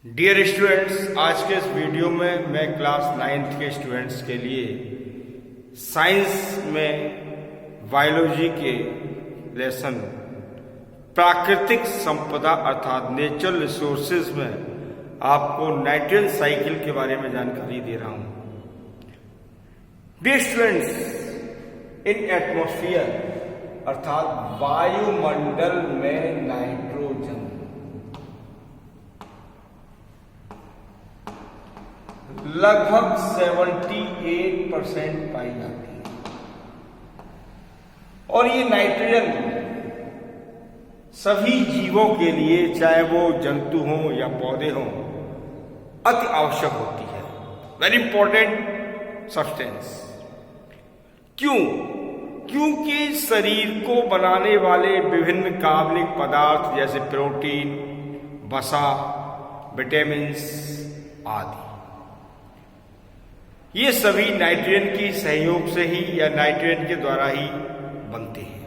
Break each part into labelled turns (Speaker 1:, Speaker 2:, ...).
Speaker 1: Dear students, आज के इस वीडियो में मैं क्लास 9th के स्टूडेंट्स के लिए साइंस में बायोलॉजी के लेसन प्राकृतिक संपदा अर्थात नेचुरल रिसोर्सेज में आपको नाइट्रोजन साइकिल के बारे में जानकारी दे रहा हूं। डियर स्टूडेंट्स, इन एटमॉस्फेयर अर्थात वायुमंडल में नाइट्रोजन लगभग 78% पाई जाती है और ये नाइट्रोजन सभी जीवों के लिए, चाहे वो जंतु हों या पौधे हों, अति आवश्यक होती है। Very important substance. क्यों? क्योंकि शरीर को बनाने वाले विभिन्न कार्बनिक पदार्थ जैसे प्रोटीन, वसा, विटामिन्स आदि, ये सभी नाइट्रोजन की सहयोग से ही या नाइट्रोजन के द्वारा ही बनते हैं।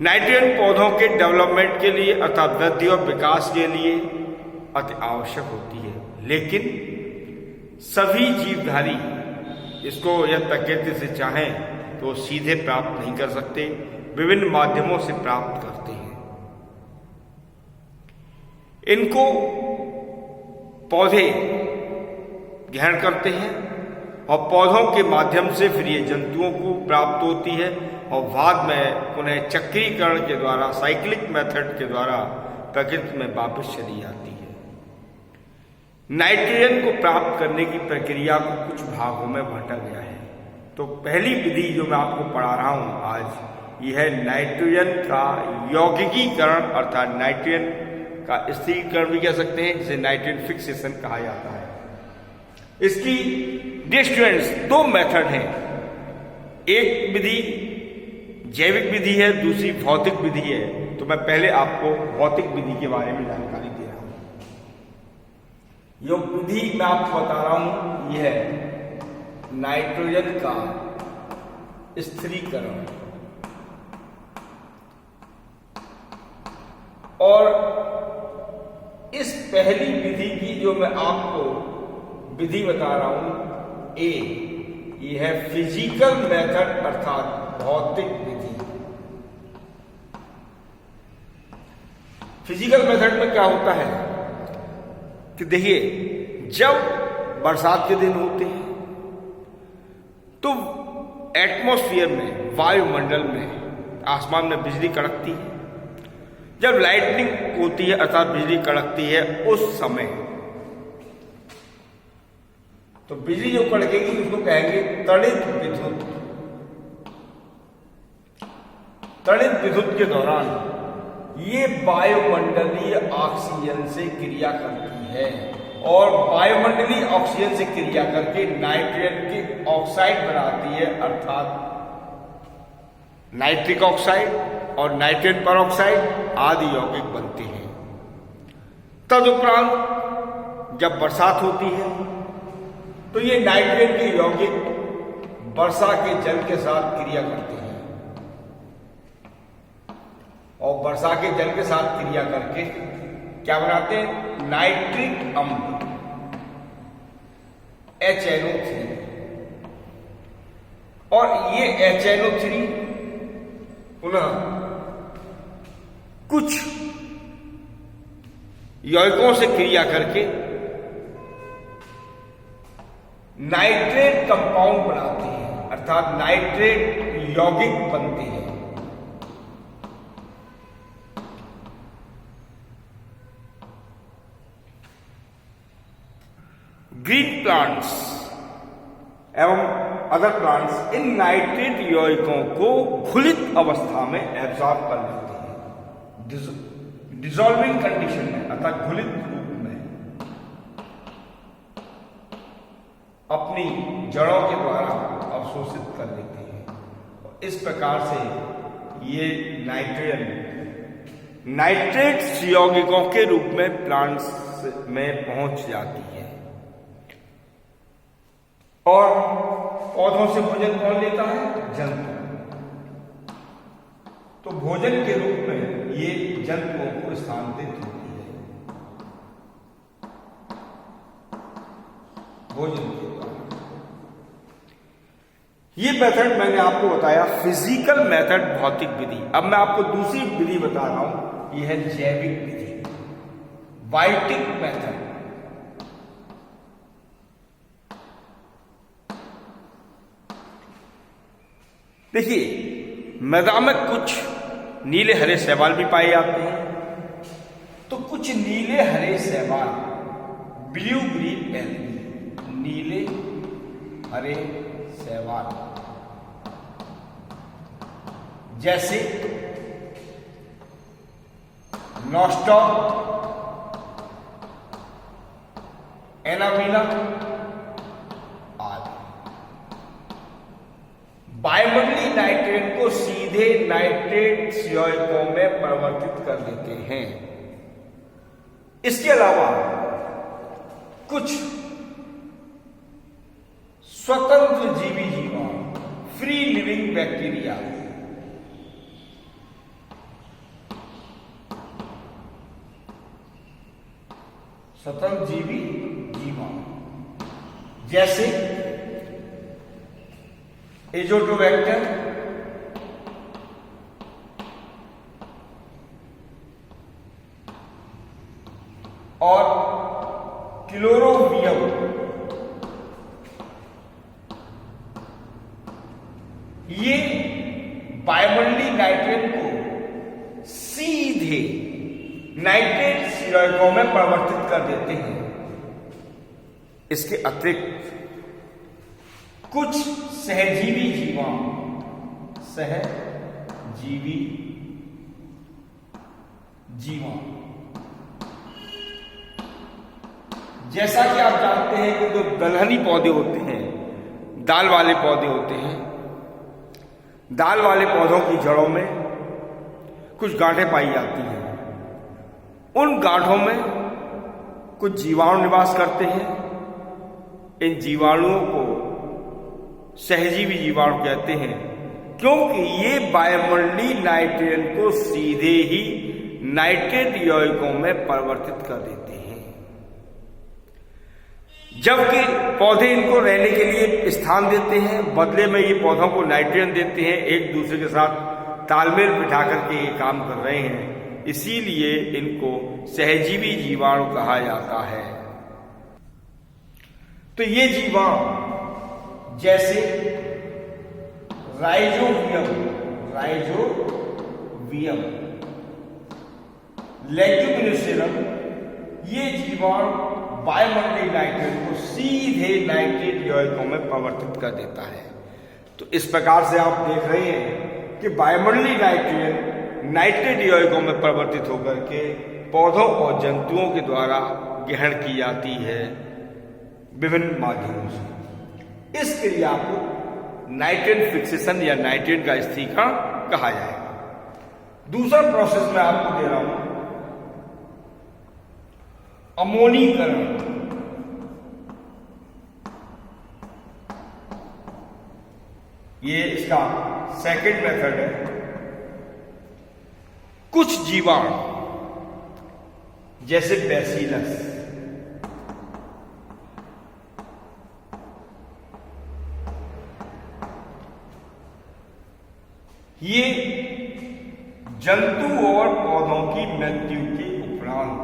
Speaker 1: नाइट्रोजन पौधों के डेवलपमेंट के लिए अर्थात वृद्धि और विकास के लिए अति आवश्यक होती है, लेकिन सभी जीवधारी इसको यदि प्रकृति से चाहें तो सीधे प्राप्त नहीं कर सकते, विभिन्न माध्यमों से प्राप्त करते हैं। इनको पौधे ग्रहण करते हैं और पौधों के माध्यम से फिर ये जंतुओं को प्राप्त होती है और बाद में उन्हें चक्रीकरण के द्वारा, साइक्लिक मेथड के द्वारा प्रकृति में वापस चली जाती है। नाइट्रोजन को प्राप्त करने की प्रक्रिया को कुछ भागों में बांटा गया है। तो पहली विधि जो मैं आपको पढ़ा रहा हूं आज, यह है नाइट्रोजन का यौगिकीकरण अर्थात नाइट्रोजन का स्थिरीकरण भी कह सकते हैं, जिसे नाइट्रोजन फिक्सेशन कहा जाता है। इसकी स्टूडेंट्स दो मेथड हैं। एक विधि जैविक विधि है, दूसरी भौतिक विधि है। तो मैं पहले आपको भौतिक विधि के बारे में जानकारी दे रहा हूं। जो विधि मैं आपको बता रहा हूं, यह है नाइट्रोजन का स्थिरीकरण। और इस पहली विधि की जो मैं आपको विधि बता रहा हूं, ये है फिजिकल मेथड अर्थात भौतिक विधि। फिजिकल मेथड में क्या होता है कि देखिए, जब बरसात के दिन होते हैं तो एटमॉस्फेयर में, वायुमंडल में, आसमान में बिजली कड़कती है। जब लाइटनिंग होती है अर्थात बिजली कड़कती है, उस समय तो बिजली जो कड़केगी उसको कहेंगे तड़ित विद्युत। तड़ित विद्युत के दौरान ये वायुमंडलीय ऑक्सीजन से क्रिया करती है और वायुमंडलीय ऑक्सीजन से क्रिया करके नाइट्रोजन की ऑक्साइड बनाती है अर्थात नाइट्रिक ऑक्साइड और नाइट्रोजन परऑक्साइड आदि यौगिक बनते हैं। तदुपरांत जब बरसात होती है तो ये नाइट्रोजन के यौगिक वर्षा के जल के साथ क्रिया करते हैं और वर्षा के जल के साथ क्रिया करके क्या बनाते हैं? नाइट्रिक अम्ल HNO3। और ये HNO3 पुनः कुछ यौगिकों से क्रिया करके नाइट्रेट कंपाउंड बनाते हैं अर्थात नाइट्रेट यौगिक बनते हैं। ग्रीन प्लांट्स एवं अदर प्लांट्स इन नाइट्रेट यौगिकों को घुलित अवस्था में एब्जॉर्ब कर लेते हैं, डिसॉल्विंग कंडीशन में अर्थात घुलित रूप में अपनी जड़ों के द्वारा अवशोषित कर लेते हैं। इस प्रकार से ये नाइट्रोजन नाइट्रेट यौगिकों के रूप में प्लांट्स में पहुंच जाती है। और पौधों से भोजन कौन लेता है? जंतु। तो भोजन के रूप में ये जंतुओं को स्थानांतरित होती है। भोजन के द्वारा। ये मेथड मैंने आपको बताया फिजिकल मेथड, भौतिक विधि। अब मैं आपको दूसरी विधि बता रहा हूं, यह है जैविक विधि, बायोटिक मेथड। देखिए, मृदा में कुछ नीले हरे शैवाल भी पाए जाते हैं, तो कुछ नीले हरे शैवाल, ब्लू ग्रीन एल्गी, नीले हरे शैवाल, जैसे नॉस्टॉक, एनाबीना आदि वायुमंडलीय नाइट्रेट को सीधे नाइट्रेट यौगिकों में परिवर्तित कर देते हैं। इसके अलावा कुछ स्वतंत्र जीवी जीवाणु, फ्री लिविंग बैक्टीरिया, स्वतंत्र जीवी जीवाणु जैसे एजोटोबैक्टर, और क्लोरोबियम, ये वायुमंडलीय नाइट्रेट को सीधे नाइट्रेट यौगिकों में परिवर्तित कर देते हैं। इसके अतिरिक्त कुछ सहजीवी जीवाणु, सहजीवी जीवाणु, जैसा कि आप जानते हैं कि जो दलहनी पौधे होते हैं, दाल वाले पौधे होते हैं, दाल वाले पौधों की जड़ों में कुछ गांठें पाई जाती हैं। उन गांठों में कुछ जीवाणु निवास करते हैं। इन जीवाणुओं को सहजीवी जीवाणु कहते हैं, क्योंकि ये वायुमंडलीय नाइट्रेट को सीधे ही नाइट्रेट यौगिकों में परिवर्तित कर देते हैं, जबकि पौधे इनको रहने के लिए स्थान देते हैं। बदले में ये पौधों को नाइट्रोजन देते हैं, एक दूसरे के साथ तालमेल बिठा करके ये काम कर रहे हैं, इसीलिए इनको सहजीवी जीवाणु कहा जाता है। तो ये जीवाणु जैसे राइजोबियम, लेग्यूमिनोसेरम, ये जीवाणु वायुमंडलीय नाइट्रेट को सीधे नाइट्रेट यौगिकों में परिवर्तित कर देता है। तो इस प्रकार से आप देख रहे हैं कि वायुमंडलीय नाइट्रेट यौगिकों में परिवर्तित होकर के पौधों और जंतुओं के द्वारा ग्रहण की जाती है विभिन्न माध्यमों से। इस क्रिया को नाइट्रेट फिक्सेशन या नाइट्रेट का स्थिरीकरण कहा जाएगा। दूसरा प्रोसेस मैं आपको दे रहा हूं, अमोनीकरण। ये इसका सेकंड मेथड है। कुछ जीवाणु जैसे बैसिलस, ये जंतु और पौधों की मृत्यु के उपरांत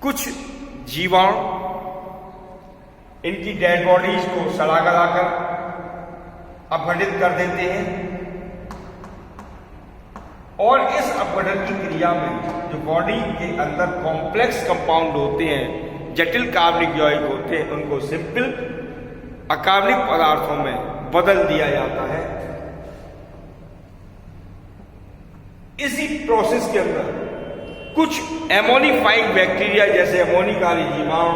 Speaker 1: कुछ जीवाणु इनकी डेड बॉडीज को सड़ा गलाकर अपघटित कर देते हैं, और इस अपघटन की क्रिया में जो बॉडी के अंदर कॉम्प्लेक्स कंपाउंड होते हैं, जटिल कार्बनिक यौगिक होते हैं, उनको सिंपल अकार्बनिक पदार्थों में बदल दिया जाता है। इसी प्रोसेस के अंदर कुछ एमोनिफाइंग बैक्टीरिया जैसे एमोनिकारी जीवाणु,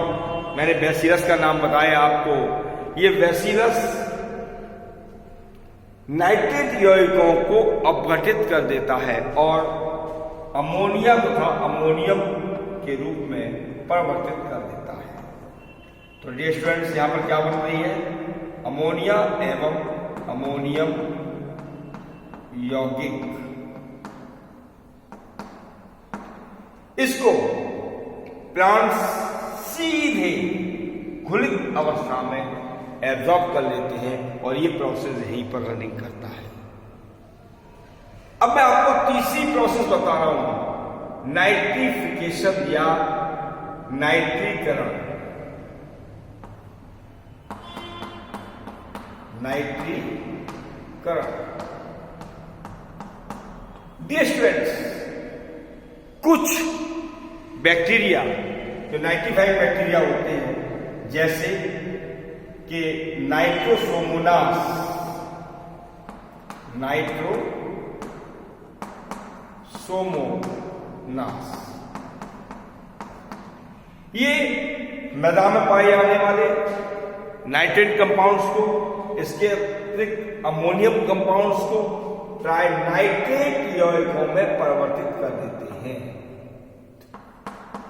Speaker 1: मैंने बैसिलस का नाम बताया आपको, ये बैसिलस नाइट्रेट यौगिकों को अपघटित कर देता है और अमोनिया तथा अमोनियम के रूप में परिवर्तित कर देता है। तो डियर स्टूडेंट्स, यहां पर क्या बन रही है? अमोनिया एवं अमोनियम यौगिक। इसको प्लांट्स सीधे घुलित अवस्था में एब्जॉर्ब कर लेते हैं और ये प्रोसेस यहीं पर रनिंग करता है। अब मैं आपको तीसरी प्रोसेस बता रहा हूं, नाइट्रिफिकेशन या नाइट्रीकरण। नाइट्रीकरण, डियर स्टूडेंट्स, कुछ बैक्टीरिया जो नाइट्रीफाइंग बैक्टीरिया होते हैं, जैसे कि नाइट्रोसोमोनास, ये मैदा में पाए जाने वाले नाइट्रेट कंपाउंड्स को, इसके अतिरिक्त अमोनियम कंपाउंड्स को ट्राइनाइट्रेट यौगिकों में परिवर्तित कर देते हैं,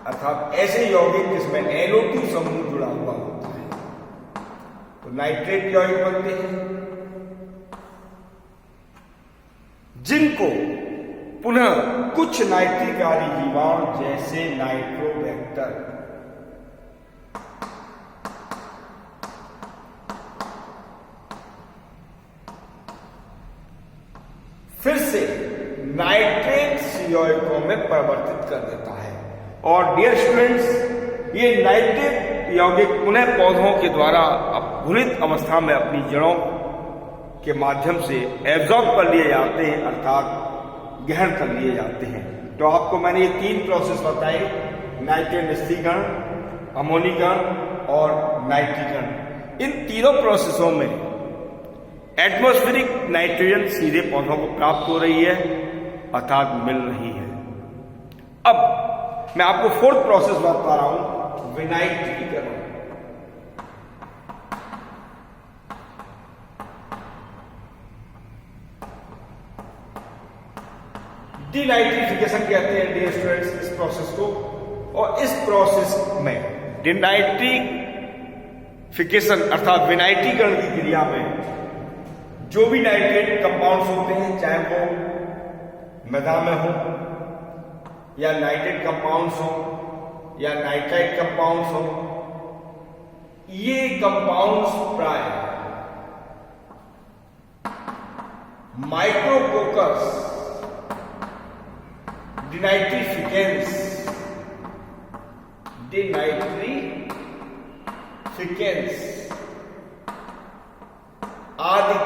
Speaker 1: अर्थात ऐसे यौगिक जिसमें NO2 समूह जुड़ा हुआ होता है तो नाइट्रेट यौगिक बनते हैं, जिनको पुनः कुछ नाइट्रिकारी जीवाणु जैसे नाइट्रोबैक्टर, फिर से नाइट्रेट यौगिकों में परिवर्तित कर देता है। और डियर स्टूडेंट्स, ये नाइट्रेट यौगिक पुनः पौधों के द्वारा घुलित अवस्था में अपनी जड़ों के माध्यम से एब्जॉर्ब कर लिए जाते हैं, अर्थात ग्रहण कर लिए जाते हैं। तो आपको मैंने ये तीन प्रोसेस बताई, नाइट्रेट निस्तीकरण, अमोनीकरण और नाइट्रीकरण। इन तीनों प्रोसेसों में एटमॉस्फेरिक नाइट्रोजन सीधे पौधों को प्राप्त हो रही है, अर्थात मिल रही है। अब मैं आपको फोर्थ प्रोसेस बता रहा हूं, विनाइट्रीकरण। डिनाइट्रिफिकेशन कहते हैं डियर स्टूडेंट्स इस प्रोसेस को, और इस प्रोसेस में डिनाइट्रिफिकेशन अर्थात विनाइट्रीकरण की क्रिया में जो भी नाइट्रेट कंपाउंड्स होते हैं, चाहे वो मैदा में हो या नाइट्रेट कंपाउंड्स हो या नाइट्राइट कंपाउंड्स हो, ये कंपाउंड्स प्राय माइक्रोकोकस डिनाइट्रिफिकेंस आदि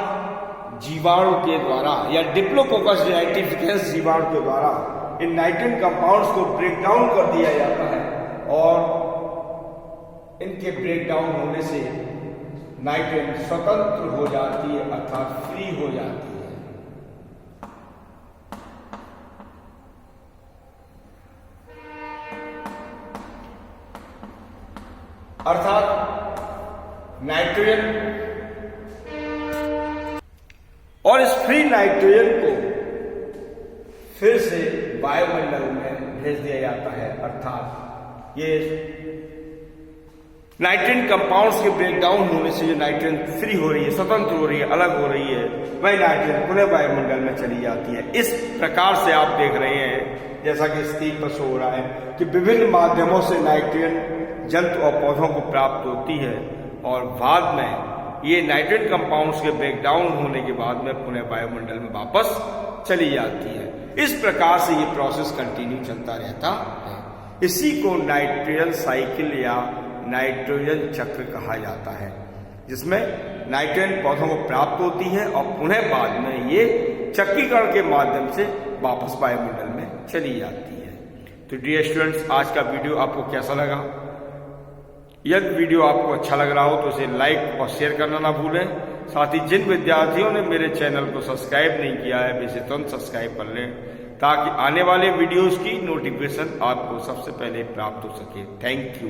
Speaker 1: जीवाणु के द्वारा या डिप्लोकोकस डिनाइट्रिफिकेंस जीवाणु के द्वारा इन नाइट्रेट कंपाउंड्स को ब्रेक डाउन कर दिया जाता है, और इनके ब्रेक डाउन होने से नाइट्रेट स्वतंत्र हो जाती है, अर्थात फ्री हो जाती है। अर्थात नाइट्रोजन और इस फ्री नाइट्रोजन को फिर से वायुमंडल में भेज दिया जाता है, अर्थात ये नाइट्रेट कंपाउंड्स के ब्रेकडाउन होने से जो नाइट्रोजन फ्री हो रही है, स्वतंत्र हो रही है, अलग हो रही है, वही नाइट्रोजन पुनः वायुमंडल में चली जाती है। इस प्रकार से आप देख रहे हैं, जैसा कि स्क्रीन पर शो हो रहा है, कि विभिन्न माध्यमों से नाइट्रोजन जंतु और पौधों को प्राप्त होती है, और बाद में ये नाइट्रेट कंपाउंड्स के ब्रेकडाउन होने के बाद में पुनः वायुमंडल में वापस चली जाती है। इस प्रकार से ये प्रोसेस कंटिन्यू चलता रहता है। इसी को नाइट्रोजन साइकिल या नाइट्रोजन चक्र कहा जाता है, जिसमें नाइट्रोजन पौधों को प्राप्त होती है और पुनः बाद में ये चक्रीकरण के माध्यम से वापस वायुमंडल में चली जाती है। तो डियर स्टूडेंट्स, आज का वीडियो आपको कैसा लगा? यदि वीडियो आपको अच्छा लग रहा हो तो इसे लाइक और शेयर करना ना भूलें। साथ ही जिन विद्यार्थियों ने मेरे चैनल को सब्सक्राइब नहीं किया है, वे इसे तुरंत सब्सक्राइब कर लें, ताकि आने वाले वीडियोस की नोटिफिकेशन आपको सबसे पहले प्राप्त हो सके। Thank you.